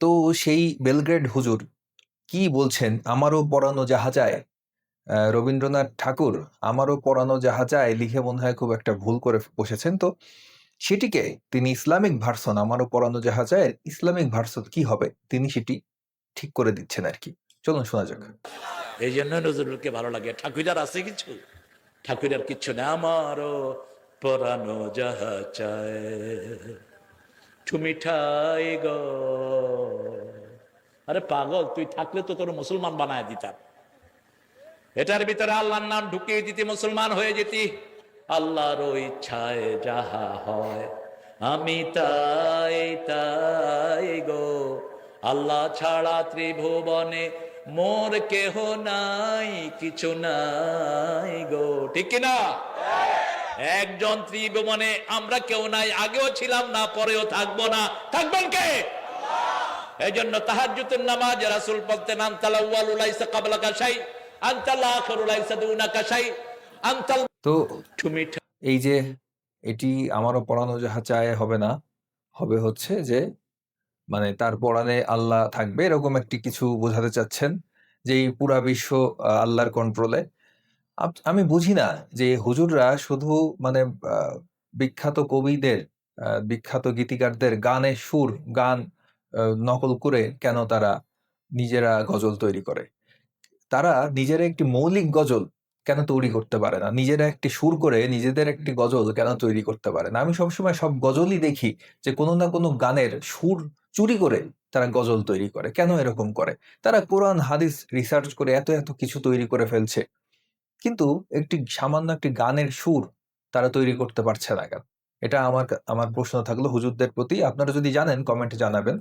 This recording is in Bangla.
তো সেই বেলগ্রেড হুজুর কি বলছেন, আমারও পরানো যাহা চায়। রবীন্দ্রনাথ ঠাকুর আমারও পরানো যাহা চায় লিখে মনে হয় খুব একটা ভুল করে বসেছেন। তো সেটিকে তিনি ইসলামিক ভার্সন, আমারও পরানো যাহা চায় ইসলামিক ভার্সন কি হবে তিনি সেটি ঠিক করে দিচ্ছেন আর কি। চলুন শোনা যাক। এই জন্য নজরুলকে ভালো লাগে। ঠাকুরার আছে কিছু? ঠাকুরের কিচ্ছু না। আমারও পরানো যাহা চায় তুমি ঠাই গো। আরে পাগল, তুই থাকলে তো তোর মুসলমান বানায় দিতাম। এটার ভিতরে আল্লাহর নাম ঢুকিয়ে দিতি, মুসলমান হয়ে যেতি। আল্লাহর ইচ্ছায় যাহা হয় আমি তাই তাই গো। আল্লাহ ছাড়া ত্রিভুবনে মোর কেহ নাই, কিছু নাই গো। ঠিক কিনা? একজন ত্রিভুবনে আমরা কেউ নাই, আগেও ছিলাম না, পরেও থাকবো না। থাকবেন কে? এই জন্য তাহাজ্জুদের নামাজ রাসূল বলতেন, আনতাল আউয়ালু লাইসা ক্বাবলাকা শাই, আনতাল আখিরু লাইসা দুনাকা শাই, আনতাল। তো তুমি এই যে এটি আমারও পরানো যাহা চায় হবে না, হবে হচ্ছে যে মানে তার পরাণে আল্লাহ থাকবে এরকম একটি কিছু বোঝাতে চাচ্ছেন, যে এই পুরা বিশ্ব আল্লাহর কন্ট্রোলে। আমি বুঝি না যে হুজুররা শুধু মানে বিখ্যাত কবিদের, বিখ্যাত গীতিকারদের গানের সুর, গান নকল করে কেন তারা নিজেরা গজল তৈরি করে। তারা নিজেরা একটি মৌলিক গজল কেন তৈরি করতে পারে না? নিজেরা একটি সুর করে নিজেদের একটি গজল কেন তৈরি করতে পারে না? আমি সবসময় সব গজলই দেখি যে কোনো না কোনো গানের সুর চুরি করে তারা গজল তৈরি করে। কেন এরকম করে? তারা কোরআন হাদিস রিসার্চ করে এত এত কিছু তৈরি করে ফেলছে, কিন্তু একটি সামান্য একটি গানের সুর তারা তৈরি করতে পারছে না কেন? এটা আমার প্রশ্ন থাকলো হুজুরদের প্রতি। আপনারা যদি জানেন কমেন্টে জানাবেন।